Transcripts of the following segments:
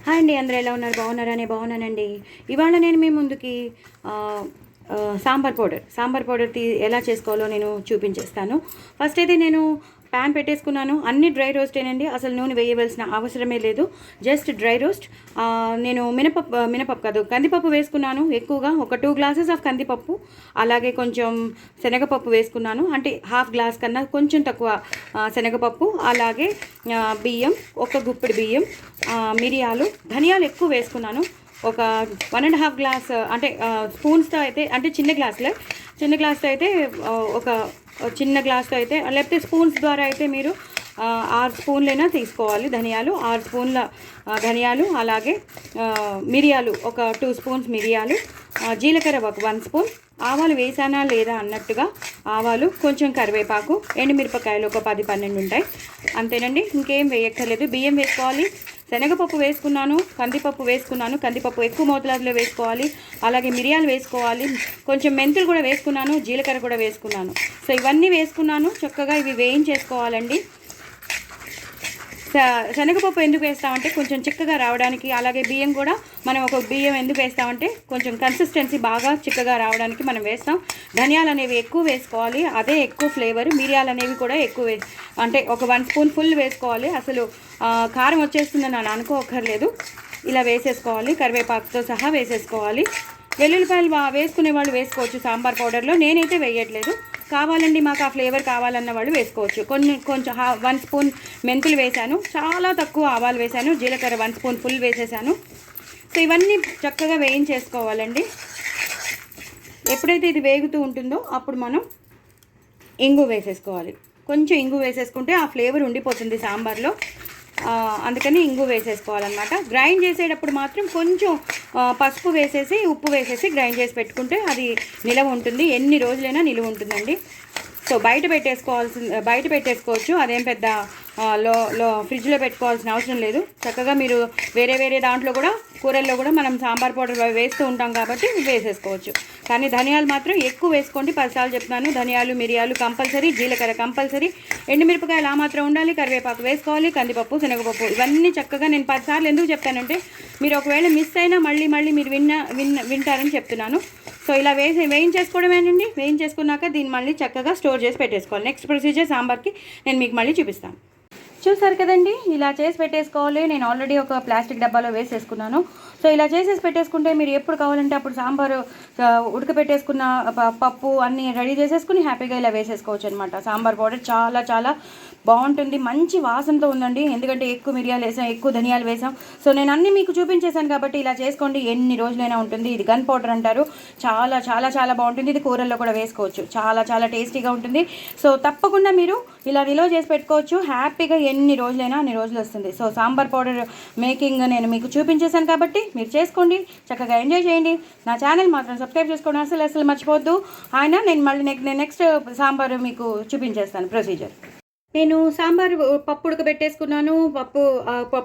Hi అండి, అందరూ ఎలా ఉన్నారు? బాగున్నారని బాగున్నానండి. ఇవాళ నేను మీ ముందుకి సాంబార్ పౌడర్ ఎలా చేసుకోవాలో నేను చూపించేస్తాను. ఫస్ట్ అయితే నేను ప్యాన్ పెట్టేసుకున్నాను. అన్ని డ్రై రోస్టేనండి, అసలు నూనె వేయవలసిన అవసరమే లేదు. Just dry roast. నేను మినపప్పు కాదు, కందిపప్పు వేసుకున్నాను ఎక్కువగా. ఒక 2 గ్లాసెస్ ఆఫ్ కందిపప్పు, అలాగే కొంచెం శనగపప్పు వేసుకున్నాను. అంటే హాఫ్ గ్లాస్ కన్నా కొంచెం తక్కువ శనగపప్పు, అలాగే బియ్యం, ఒక గుప్పిడి బియ్యం, మిరియాలు, ధనియాలు ఎక్కువ వేసుకున్నాను. ఒక 1.5 గ్లాస్, అంటే స్పూన్స్తో అయితే, అంటే చిన్న గ్లాస్తో అయితే ఒక చిన్న గ్లాస్తో అయితే, లేకపోతే స్పూన్స్ ద్వారా అయితే మీరు 6 స్పూన్లైనా తీసుకోవాలి. 6 స్పూన్ల ధనియాలు, అలాగే మిరియాలు ఒక 2 స్పూన్స్ మిరియాలు, జీలకర్ర ఒక 1 స్పూన్, ఆవాలు వేసానా లేదా అన్నట్టుగా ఆవాలు, కొంచెం కరివేపాకు, ఎండుమిరపకాయలు ఒక 10-12 ఉంటాయి. అంతేనండి, ఇంకేం వేయక్కర్లేదు. బియ్యం వేసుకోవాలి, శనగపప్పు వేసుకున్నాను, కందిపప్పు ఎక్కువ మోతాదులో వేసుకోవాలి, అలాగే మిరియాలు వేసుకోవాలి, కొంచెం మెంతులు కూడా వేసుకున్నాను, జీలకర్ర కూడా వేసుకున్నాను. సో ఇవన్నీ వేసుకున్నాను. చక్కగా ఇవి వేయించేసుకోవాలండి. శనగపప్పు ఎందుకు వేస్తామంటే కొంచెం చిక్కగా రావడానికి, అలాగే బియ్యం కూడా మనం ఒక బియ్యం ఎందుకు వేస్తామంటే కొంచెం కన్సిస్టెన్సీ బాగా చిక్కగా రావడానికి మనం వేస్తాం. ధనియాలు అనేవి ఎక్కువ వేసుకోవాలి, అదే ఎక్కువ ఫ్లేవర్. మిరియాలు అనేవి కూడా ఎక్కువ అంటే ఒక 1 స్పూన్ ఫుల్ వేసుకోవాలి. అసలు కారం వచ్చేస్తుందని నేను అనుకోకర్లేదు. ఇలా వేసేసుకోవాలి, కరివేపాకుతో సహా వేసేసుకోవాలి. వెల్లుల్లిపాయలు వేసుకునే వాళ్ళు వేసుకోవచ్చు సాంబార్ పౌడర్లో, నేనైతే వేయట్లేదు. కావాలండి మాకు ఆ ఫ్లేవర్ కావాలన్న వాళ్ళు వేసుకోవచ్చు. కొంచెం 1 స్పూన్ మెంతులు వేశాను, చాలా తక్కువ ఆవాలు వేశాను, జీలకర్ర 1 స్పూన్ ఫుల్ వేసేసాను. సో ఇవన్నీ చక్కగా వేయించేసుకోవాలండి. ఎప్పుడైతే ఇది వేగుతూ ఉంటుందో అప్పుడు మనం ఇంగు వేసేసుకోవాలి. కొంచెం ఇంగు వేసేసుకుంటే ఆ ఫ్లేవర్ ఉండిపోతుంది సాంబార్లో, అందుకని ఇంగు వేసేసుకోవాలన్నమాట. గ్రైండ్ చేసేటప్పుడు మాత్రం కొంచెం పసుపు వేసేసి, ఉప్పు వేసేసి గ్రైండ్ చేసి పెట్టుకుంటే అది నిలవ ఉంటుంది, ఎన్ని రోజులైనా నిలువ ఉంటుందండి. సో బయట పెట్టేసుకోవచ్చు, అదేం పెద్ద ఫ్రిడ్జ్లో పెట్టుకోవాల్సిన అవసరం లేదు. చక్కగా మీరు వేరే దాంట్లో కూడా, కూరల్లో కూడా మనం సాంబార్ పౌడర్ వేస్తూ ఉంటాం కాబట్టి వేసేసుకోవచ్చు. కానీ ధనియాలు మాత్రం ఎక్కువ వేసుకోండి, 10 సార్లు చెప్తున్నాను. ధనియాలు, మిరియాలు కంపల్సరీ, జీలకర్ర కంపల్సరీ, ఎండుమిరపకాయలు ఆ మాత్రం ఉండాలి, కరివేపాకు వేసుకోవాలి, కందిపప్పు, శనగపప్పు ఇవన్నీ చక్కగా నేను 10 సార్లు ఎందుకు చెప్తానంటే మీరు ఒకవేళ మిస్ అయినా మళ్ళీ మీరు వింటారని చెప్తున్నాను. సో ఇలా వేయించేసుకోవడమేనండి. వేయించేసుకున్నాక దీన్ని మళ్ళీ చక్కగా స్టోర్ చేసి పెట్టేసుకోవాలి. నెక్స్ట్ ప్రొసీజర్ సాంబార్కి నేను మీకు మళ్ళీ చూపిస్తాను. చూసారు కదండి, ఇలా చేసి పెట్టేసుకోవాలి. నేను ఆల్రెడీ ఒక ప్లాస్టిక్ డబ్బాలో వేసేసుకున్నాను. సో ఇలా చేసేసి పెట్టేసుకుంటే మీరు ఎప్పుడు కావాలంటే అప్పుడు సాంబారు ఉడకపెట్టేసుకున్న పప్పు అన్నీ రెడీ చేసేసుకుని హ్యాపీగా ఇలా వేసేసుకోవచ్చు అనమాట. సాంబార్ పౌడర్ చాలా చాలా బాగుంటుంది, మంచి వాసనతో ఉందండి. ఎందుకంటే ఎక్కువ మిరియాలు వేసాం, ఎక్కువ ధనియాలు వేసాం. సో నేను అన్నీ మీకు చూపించేశాను కాబట్టి ఇలా చేసుకోండి, ఎన్ని రోజులైనా ఉంటుంది. ఇది గన్ పౌడర్ అంటారు, చాలా చాలా చాలా బాగుంటుంది. ఇది కూరల్లో కూడా వేసుకోవచ్చు, చాలా చాలా టేస్టీగా ఉంటుంది. సో తప్పకుండా మీరు ఇలా నిల్వ చేసి పెట్టుకోవచ్చు, హ్యాపీగా ఎన్ని రోజులైనా అన్ని రోజులు వస్తుంది. సో సాంబార్ పౌడర్ మేకింగ్ నేను మీకు చూపించేశాను కాబట్టి మీరు చేసుకోండి, చక్కగా ఎంజాయ్ చేయండి. నా ఛానల్ మాత్రం సబ్స్క్రైబ్ చేసుకోండి, అసలు మర్చిపోవద్దు. నేను మళ్ళీ నెక్స్ట్ సాంబార్ మీకు చూపించేస్తాను ప్రొసీజర్. నేను సాంబార్ పప్పు ఉడకబెట్టేసుకున్నాను. పప్పు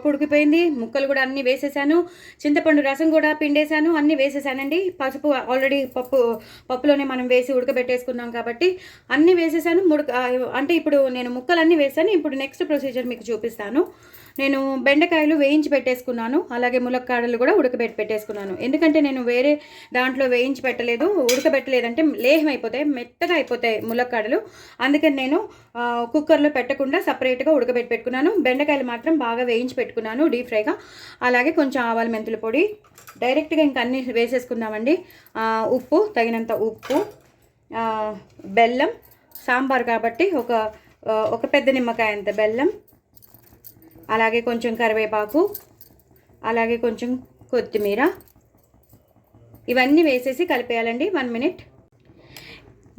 ఉడికిపోయింది, ముక్కలు కూడా అన్నీ వేసేసాను, చింతపండు రసం కూడా పిండేశాను, అన్నీ వేసేసానండి. పసుపు ఆల్రెడీ పప్పులోనే మనం వేసి ఉడకబెట్టేసుకున్నాం కాబట్టి అన్నీ వేసేసాను. అంటే ఇప్పుడు నేను ముక్కలన్నీ వేసాను. ఇప్పుడు నెక్స్ట్ ప్రొసీజర్ మీకు చూపిస్తాను. నేను బెండకాయలు వేయించి పెట్టేసుకున్నాను, అలాగే ములక్కాడలు కూడా పెట్టేసుకున్నాను. ఎందుకంటే నేను వేరే దాంట్లో వేయించి ఉడకబెట్టలేదంటే లేహం అయిపోతాయి, మెత్తగా అయిపోతాయి ములక్కాడలు. అందుకని నేను కుక్కర్లో పెట్టకుండా సపరేట్గా పెట్టుకున్నాను. బెండకాయలు మాత్రం బాగా వేయించి పెట్టుకున్నాను డీప్ ఫ్రైగా. అలాగే కొంచెం ఆవాలు, మెంతుల పొడి, డైరెక్ట్గా ఇంకా అన్నీ వేసేసుకుందామండి. ఉప్పు, తగినంత ఉప్పు, బెల్లం, సాంబార్ కాబట్టి ఒక పెద్ద నిమ్మకాయ అంత బెల్లం, అలాగే కొంచెం కరివేపాకు, అలాగే కొంచెం కొత్తిమీర, ఇవన్నీ వేసేసి కలిపేయాలండి 1 మినిట్.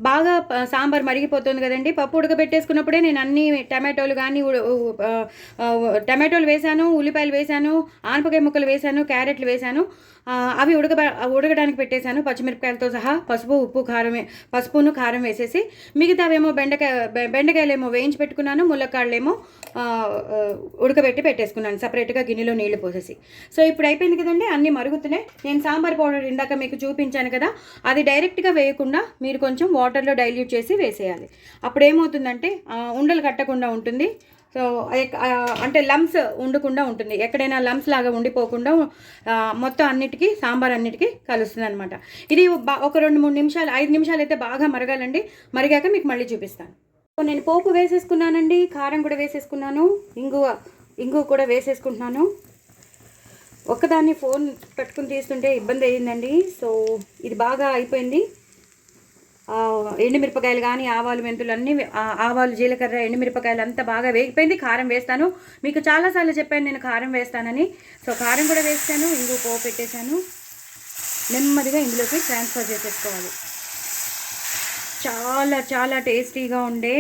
బాగా సాంబార్ మరిగిపోతుంది కదండి. పప్పు ఉడకబెట్టేసుకున్నప్పుడే నేను అన్ని టమాటోలు వేసాను, ఉల్లిపాయలు వేసాను, ఆనపకాయ ముక్కలు వేసాను, క్యారెట్లు వేసాను. అవి ఉడకడానికి పెట్టేశాను పచ్చిమిరపకాయలతో సహా. పసుపును కారం వేసేసి, మిగతావేమో బెండకాయలేమో వేయించి పెట్టుకున్నాను, ములక్కాడలేమో ఉడకబెట్టి పెట్టేసుకున్నాను సపరేట్గా గిన్నెలో నీళ్లు పోసేసి. సో ఇప్పుడు అయిపోయింది కదండి, అన్నీ మరుగుతున్నాయి. నేను సాంబార్ పౌడర్ ఇందాక మీకు చూపించాను కదా, అది డైరెక్ట్గా వేయకుండా మీరు కొంచెం వాటర్లో డైల్యూట్ చేసి వేసేయాలి. అప్పుడు ఏమవుతుందంటే ఉండలు కట్టకుండా ఉంటుంది, సో అంటే లమ్స్ ఉండకుండా ఉంటుంది, ఎక్కడైనా లమ్స్ లాగా ఉండిపోకుండా మొత్తం అన్నిటికీ సాంబార్ అన్నిటికీ కలుస్తుంది అనమాట. ఇది ఒక 2-3 నిమిషాలు 5 నిమిషాలు అయితే బాగా మరగాలండి. మరిగాక మీకు మళ్ళీ చూపిస్తాను. సో నేను పోపు వేసేసుకున్నానండి, కారం కూడా వేసేసుకున్నాను, ఇంగువ కూడా వేసేసుకుంటున్నాను. ఒక్కదాన్ని ఫోన్ పెట్టుకుని తీస్తుంటే ఇబ్బంది అయ్యిందండి. సో ఇది బాగా అయిపోయింది. ఎండుమిరపకాయలు కానీ ఆవాలు మెంతులు అన్నీ, ఆవాలు జీలకర్ర ఎండుమిరపకాయలు అంతా బాగా వేగిపోయింది. కారం వేస్తాను, మీకు చాలాసార్లు చెప్పాను నేను కారం వేస్తానని. సో కారం కూడా వేస్తాను, ఇంగువ పోపు పెట్టేశాను. నెమ్మదిగా ఇందులోకి ట్రాన్స్ఫర్ చేసేసుకోవాలి. చాలా చాలా టేస్టీగా ఉండే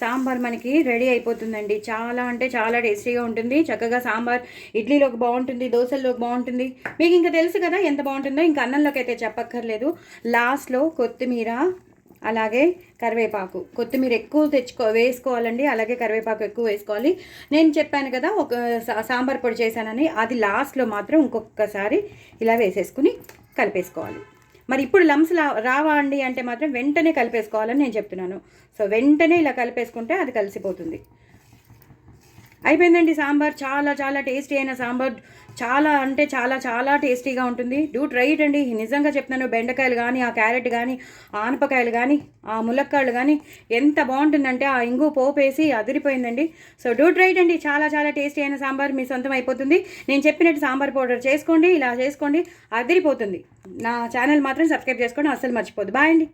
సాంబార్ మనకి రెడీ అయిపోతుందండి. చాలా అంటే చాలా టేస్టీగా ఉంటుంది. చక్కగా సాంబార్ ఇడ్లీలోకి బాగుంటుంది, దోశల్లోకి బాగుంటుంది. మీకు ఇంకా తెలుసు కదా ఎంత బాగుంటుందో, ఇంకా అన్నంలోకి అయితే చెప్పక్కర్లేదు. లాస్ట్లో కొత్తిమీర అలాగే కరివేపాకు, కొత్తిమీర ఎక్కువ వేసుకోవాలండి, అలాగే కరివేపాకు ఎక్కువ వేసుకోవాలి. నేను చెప్పాను కదా ఒక సాంబార్ పొడి చేశానని, అది లాస్ట్లో మాత్రం ఇంకొకసారి ఇలా వేసేసుకుని కలిపేసుకోవాలి. మరి ఇప్పుడు లమ్స్ రావా అండి అంటే మాత్రం వెంటనే కలిపేసుకోవాలని నేను చెప్తున్నాను. సో వెంటనే ఇలా కలిపేసుకుంటే అది కలిసిపోతుంది. అయిపోయిందండి సాంబార్. చాలా చాలా టేస్టీ అయిన సాంబార్, చాలా అంటే చాలా చాలా టేస్టీగా ఉంటుంది. డూ ట్రై ఇట్ అండి, నిజంగా చెప్తున్నాను. బెండకాయలు కానీ, ఆ క్యారెట్ కానీ, ఆనపకాయలు కానీ, ఆ ములక్కాళ్ళు కానీ ఎంత బాగుంటుందంటే ఆ ఇంగు పోపు వేసి అదిరిపోయిందండి. సో డూ ట్రై ఇట్ అండి. చాలా చాలా టేస్టీ అయిన సాంబార్ మీ సొంతం అయిపోతుంది. నేను చెప్పినట్టు సాంబార్ పౌడర్ చేసుకోండి, ఇలా చేసుకోండి, అదిరిపోతుంది. నా ఛానల్ మాత్రం సబ్స్క్రైబ్ చేసుకోండి, అస్సలు మర్చిపోద్దు. బాయ్ అండి.